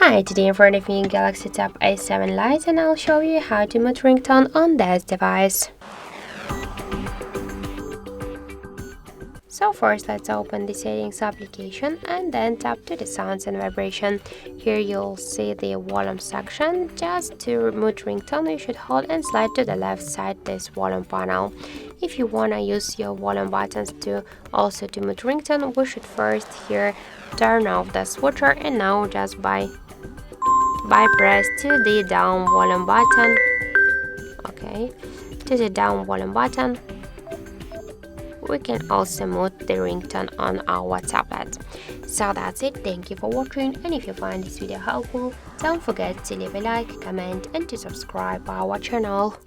Hi, today in front of me Galaxy Tab A7 Lite, and I'll show you how to mute ringtone on this device. So first let's open the settings application and then tap to the sounds and vibration. Here you'll see the volume section. Just to mute ringtone you should hold and slide to the left side this volume panel. If you wanna use your volume buttons to mute ringtone, we should first here turn off the switcher, and now just by press to the down volume button, to the down volume button, we can also mute the ringtone on our tablet. So that's it. Thank you for watching, and if you find this video helpful, don't forget to leave a like, comment and to subscribe our channel.